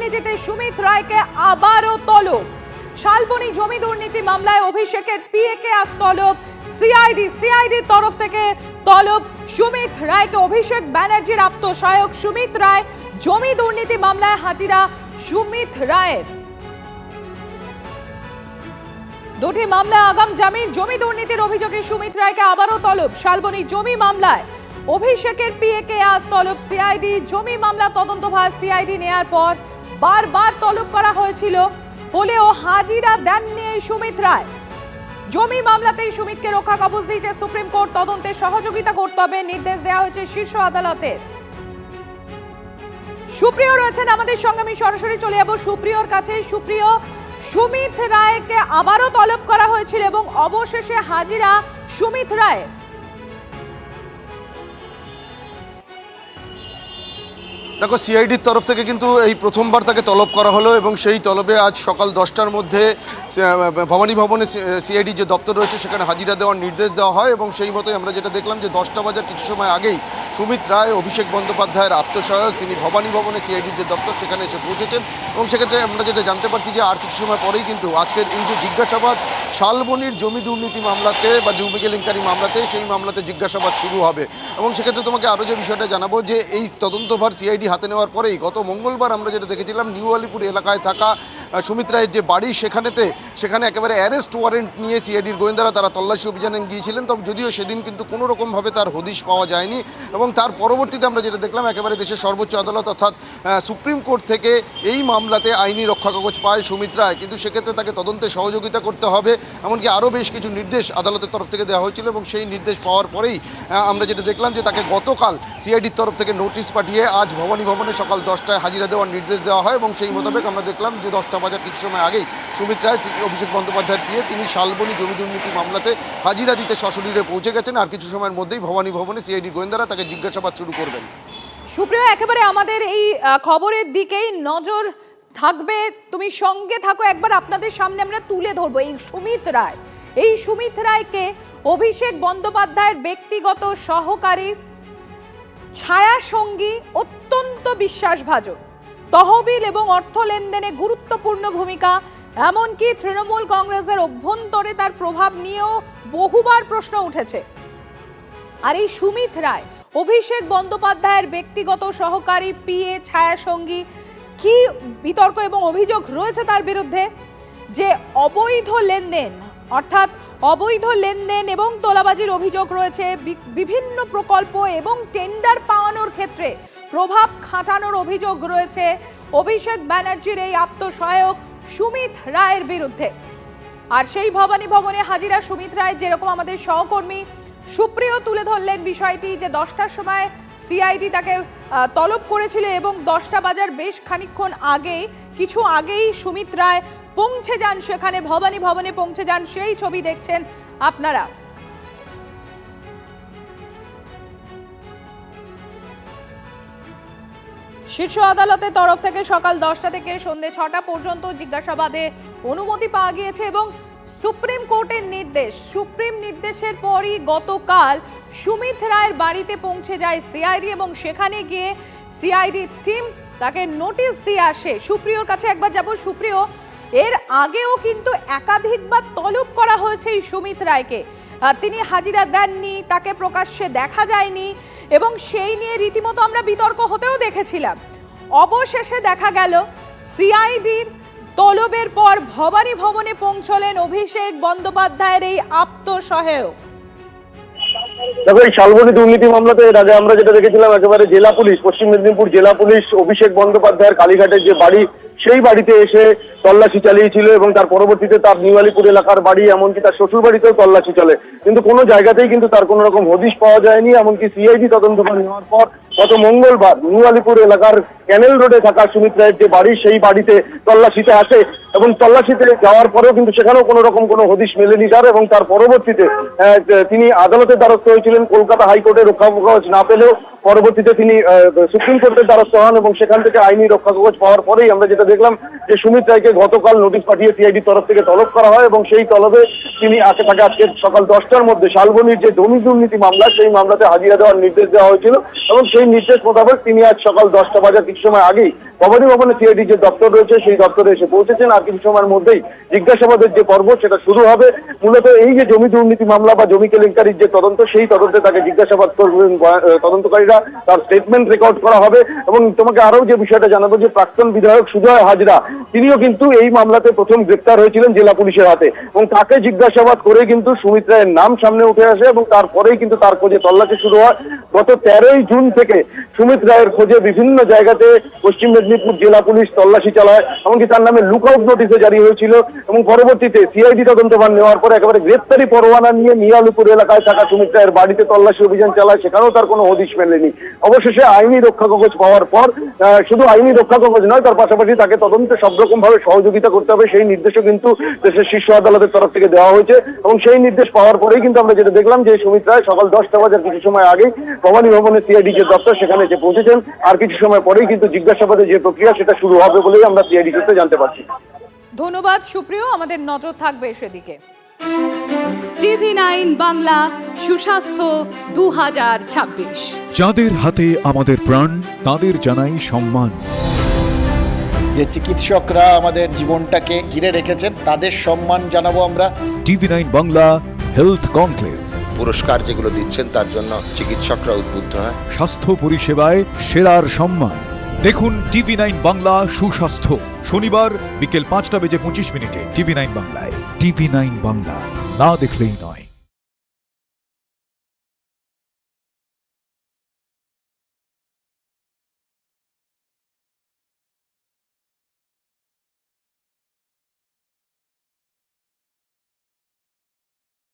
দুর্নীতিতে সুমিত রায়কে আবারও তলব। শালবনী জমি দুর্নীতি মামলায় অভিষেকের পিএকে আজ তলব। সিআইডির তরফ থেকে তলব সুমিত রায়কে। অভিষেক ব্যানার্জির আত্মসহায়ক সুমিত রায়, জমি দুর্নীতি মামলায় হাজিরা সুমিত রায়ের। দুটি মামলায় আগাম জামিন। জমি দুর্নীতির অভিযোগে সুমিত রায়কে আবারও তলব। শালবনী জমি মামলায় অভিষেকের পিএকে আজ তলব সিআইডি। জমি মামলা তদন্তভার সিআইডি নেয়ার পর বারবার তলব করা হয়েছিল, হলেও হাজিরা দেননি সুমিত রায়। জমি মামলাতেই সুমিতকে রক্ষা কবচ দিয়েছে সুপ্রিম কোর্ট। তদন্তে সহযোগিতা করতে হবে নির্দেশ দেওয়া হয়েছে শীর্ষ আদালতের। সুপ্রিয় রয়েছেন আমাদের সঙ্গে, আমি সরাসরি চলে যাব সুপ্রিয়র কাছে। সুপ্রিয়, সুমিত রায়কে আবারও তলব করা হয়েছিল এবং অবশেষে হাজিরা সুমিত রায়। দেখো, সিআইডির তরফ থেকে কিন্তু এই প্রথমবার তাকে তলব করা হলো এবং সেই তলবে আজ সকাল 10টার মধ্যে ভবানী ভবনে সিআইডি যে দপ্তর রয়েছে সেখানে হাজিরা দেওয়ার নির্দেশ দেওয়া হয় এবং সেই মতোই আমরা যেটা দেখলাম যে 10টা বাজার কিছু সময় আগেই সুমিত রায়, অভিষেক বন্দ্যোপাধ্যায়ের আত্মসহায়ক, তিনি ভবানী ভবনে সিআইডির যে দপ্তর সেখানে এসে পৌঁছেছেন এবং সেক্ষেত্রে আমরা যেটা জানতে পারছি যে আর কিছু সময় পরেই কিন্তু আজকের এই যে জিজ্ঞাসাবাদ শালবনীর জমি দুর্নীতি মামলাতে বা জমি কেলেঙ্কারি মামলাতে, সেই মামলাতে জিজ্ঞাসাবাদ শুরু হবে। এবং সেক্ষেত্রে তোমাকে আরও যে বিষয়টা জানাবো যে এই তদন্তভার সিআইডি হাতে নেওয়ার পরেই গত মঙ্গলবার আমরা যেটা দেখেছিলাম নিউ আলিপুর এলাকায় থাকা সুমিত রায়ের যে বাড়ি সেখানে একেবারে অ্যারেস্ট ওয়ারেন্ট নিয়ে সিআইডির গোয়েন্দারা তারা তল্লাশি অভিযানে গিয়েছিলেন। তবে যদিও সেদিন কিন্তু কোনো রকমভাবে তার হদিশ পাওয়া যায়নি এবং তার পরবর্তীতে আমরা যেটা দেখলাম একেবারে দেশের সর্বোচ্চ আদালত অর্থাৎ সুপ্রিম কোর্ট থেকে এই মামলাতে আইনি রক্ষা কবচ পায় সুমিত রায়। কিন্তু সেক্ষেত্রে তাকে তদন্তে সহযোগিতা করতে হবে, এমনকি আরও বেশ কিছু নির্দেশ আদালতের তরফ থেকে দেওয়া হয়েছিল এবং সেই নির্দেশ পাওয়ার পরেই আমরা যেটা দেখলাম যে তাকে গতকাল সিআইডির তরফ থেকে নোটিশ পাঠিয়ে আজ ভবানী ভবনে সকাল 10টায় হাজিরা দেওয়ার নির্দেশ দেওয়া হয় এবং সেই মোতাবেক আমরা দেখলাম যে 10টা বাজার কিছু সময় আগেই সুমিত রায়, অভিষেক বন্দ্যোপাধ্যায়ের পিএ, তিনি শালবনী জমি দুর্নীতি মামলাতে হাজিরা দিতে সশরীরে পৌঁছে গেছেন। আর কিছু সময়ের মধ্যেই ভবানী ভবনে সিআইডি গোয়েন্দারা তাকে জিজ্ঞাসাবাদ শুরু করবেন। সুপ্রিয়, একেবারে আমাদের এই খবরের দিকেই নজর থাকবে, তুমি সঙ্গে থাকো। একবার আপনাদের সামনে আমরা তুলে ধরবো এই সুমিত রায়কে অভিষেক বন্দ্যোপাধ্যায়ের ব্যক্তিগত সহকারী, ছায়া সঙ্গী, অত্যন্ত বিশ্বাসভাজন, তহবিল এবং অর্থ লেনদেনে গুরুত্বপূর্ণ ভূমিকা, এমনকি তৃণমূল কংগ্রেসের অভ্যন্তরে তার প্রভাব নিয়েও বহুবার প্রশ্ন উঠেছে। আর এই সুমিত রায় অভিষেক বন্দ্যোপাধ্যায়ের ব্যক্তিগত সহকারী, পিএ, ছায়া সঙ্গী, কি বিতর্ক এবং অভিযোগ রয়েছে তার বিরুদ্ধে? যে অবৈধ লেনদেন এবং তোলাবাজির অভিযোগ রয়েছে, বিভিন্ন প্রকল্প এবং টেন্ডার পাওয়ানোর ক্ষেত্রে প্রভাব খাটানোর অভিযোগ রয়েছে অভিষেক ব্যানার্জির এই আত্মসহায়ক সুমিত রায়ের বিরুদ্ধে। আর সেই ভবানী ভবনে হাজিরা সুমিত রায়, যেরকম আমাদের সহকর্মী সুপ্রিয় তুলে ধরলেন বিষয়টি, যে 10টার সময় সিআইডি তাকে তলব করেছিল এবং 10টা বাজার বেশ খানিকক্ষণ কিছু আগেই সুমিত রায় পৌঁছে যান সেখানে, ভবানী ভবনে পৌঁছে যান। সেই ছবি দেখছেন আপনারা। শীর্ষ আদালতের তরফ থেকে সকাল 10টা থেকে সন্ধ্যে 6টা পর্যন্ত জিজ্ঞাসাবাদে অনুমতি পাওয়া গিয়েছে এবং সুপ্রিম কোর্টের সুপ্রিম নির্দেশের পরই গতকাল সুমিত রায়ের বাড়িতে পৌঁছে যায় সিআইডি এবং সেখানে গিয়ে সিআইডি টিম তাকে নোটিশ দিয়ে আসে। সুপ্রিয়র কাছে একবার যাব। সুপ্রিয়, এর আগেও কিন্তু একাধিকবার তলব করা হয়েছে এই সুমিত রায়কে, তিনি হাজিরা দেননি, তাকে প্রকাশ্যে দেখা যায়নি এবং সেই নিয়ে রীতিমতো আমরা বিতর্ক হতেও দেখেছিলাম। অবশেষে দেখা গেল সিআইডির তলবের পর ভবানী ভবনে পৌঁছলেন অভিষেক বন্দ্যোপাধ্যায়ের এই আত্মসহায়ক। দেখো, এই শালবনী দুর্নীতি মামলাতে এর আগে আমরা যেটা দেখেছিলাম একেবারে জেলা পুলিশ, পশ্চিম মেদিনীপুর জেলা পুলিশ অভিষেক বন্দ্যোপাধ্যায়ের কালীঘাটের যে বাড়ি সেই বাড়িতে এসে তল্লাশি চালিয়েছিল এবং তার পরবর্তীতে তার নিউ আলিপুর এলাকার বাড়ি, এমনকি তার শ্বশুর বাড়িতেও তল্লাশি চলে, কিন্তু কোনো জায়গাতেই কিন্তু তার কোনো রকম হদিশ পাওয়া যায়নি। এমনকি সিআইডি তদন্ত নেওয়ার পর গত মঙ্গলবার নিউ আলিপুর এলাকার ক্যানেল রোডে থাকা সুমিত রায়ের যে বাড়ি সেই বাড়িতে তল্লাশিতে আসে এবং তল্লাশিতে যাওয়ার পরেও কিন্তু সেখানেও কোনো রকম কোনো হদিশ মেলেনি তার এবং তার পরবর্তীতে তিনি আদালতের দ্বারস্থ হয়েছিলেন। কলকাতা হাইকোর্টে রক্ষা কবচ না পেলেও পরবর্তীতে তিনি সুপ্রিম কোর্টের দ্বারস্থ হন এবং সেখান থেকে আইনি রক্ষা কবচ পাওয়ার পরেই আমরা যেটা দেখলাম যে সুমিত রায়কে গতকাল নোটিশ পাঠিয়ে সিআইডির তরফ থেকে তলব করা হয় এবং সেই তলবে তিনি তাকে আজকে সকাল 10টার মধ্যে শালবনীর যে জমি দুর্নীতি মামলা সেই মামলাতে হাজিরা দেওয়ার নির্দেশ দেওয়া হয়েছিল এবং সেই নির্দেশ মোতাবেক তিনি আজ সকাল 10টা বাজার কিছু সময় আগেই ভবানী ভবনে সিআইডি যে দপ্তর রয়েছে সেই দপ্তরে এসে পৌঁছেছেন। আর কিছু সময়ের মধ্যেই জিজ্ঞাসাবাদের যে পর্ব সেটা শুরু হবে। মূলত এই যে জমি দুর্নীতি মামলা বা জমি কেলেঙ্কারির যে তদন্ত, সেই তদন্তে তাকে জিজ্ঞাসাবাদ করবেন তদন্তকারীরা, তার স্টেটমেন্ট রেকর্ড করা হবে। এবং তোমাকে আরো যে বিষয়টা জানাবো যে প্রাক্তন বিধায়ক সুজয় হাজরা, তিনিও কিন্তু এই মামলাতে প্রথম গ্রেপ্তার হয়েছিলেন জেলা পুলিশের হাতে, এবং তাকে জিজ্ঞাসাবাদ করে কিন্তু সুমিত রায়ের নাম সামনে উঠে আসে এবং তারপরেই কিন্তু তার খোঁজে তল্লাশি শুরু হয়। গত 13ই জুন থেকে সুমিত রায়ের খোঁজে বিভিন্ন জায়গাতে পশ্চিম মেদিনীপুর জেলা পুলিশ তল্লাশি চালায়, এমনকি তার নামে লুকআউট নোটিশও জারি হয়েছিল। এবং পরবর্তীতে সিআইডি তদন্তভার নেওয়ার পরে একেবারে গ্রেপ্তারি পরোয়ানা নিয়ে মিয়ালুপুর এলাকায় থাকা সুমিত রায়ের বাড়িতে তল্লাশি অভিযান চালায়, সেখানেও তার কোনো হদিশ মেলেনি। অবশেষে আইনি রক্ষা কবচ পাওয়ার পর শুধু আইনি রক্ষা কবচ নয়, তার পাশাপাশি তাকে তদন্তে সব রকম ভাবে সহযোগিতা করতে হবে সেই নির্দেশও কিন্তু দেশের শীর্ষ আদালতের তরফ থেকে দেওয়া হয়েছে। এবং সেই নির্দেশ পাওয়ার পরেই কিন্তু আমরা যেটা দেখলাম যে সুমিত রায় সকাল 10টা বাজার কিছু সময় আগেই ভবানী ভবনে সিআইডি যে দপ্তর সেখানে এসে পৌঁছেছেন। আর কিছু সময় পরেই কিন্তু জিজ্ঞাসাবাদের যে প্রক্রিয়া সেটা শুরু হবে বলেই আমরা সিআইডি সূত্রে জানতে পারছি। ধন্যবাদ সুপ্রিয়, আমাদের নজর থাকবে সেদিকে। টিভি9 বাংলা সুস্বাস্থ্য 2026। যাদের হাতে আমাদের প্রাণ, তাদের জানাই সম্মান। যে চিকিৎসকরা আমাদের জীবনটাকে ঘিরে রেখেছেন তাদের সম্মান জানাবো আমরা। টিভি9 বাংলা হেলথ কনক্লেভ, পুরস্কার যেগুলো দিচ্ছেন তার জন্য চিকিৎসকরা উদ্বুদ্ধ হয়। স্বাস্থ্য পরিষেবায় সেরার সম্মান। দেখুন টিভি9 বাংলা সুস্বাস্থ্য, শনিবার বিকেল 5টা বেজে 25 মিনিটে টিভি9 বাংলায়। টিভি9 বাংলা, না দেখলেই নয়।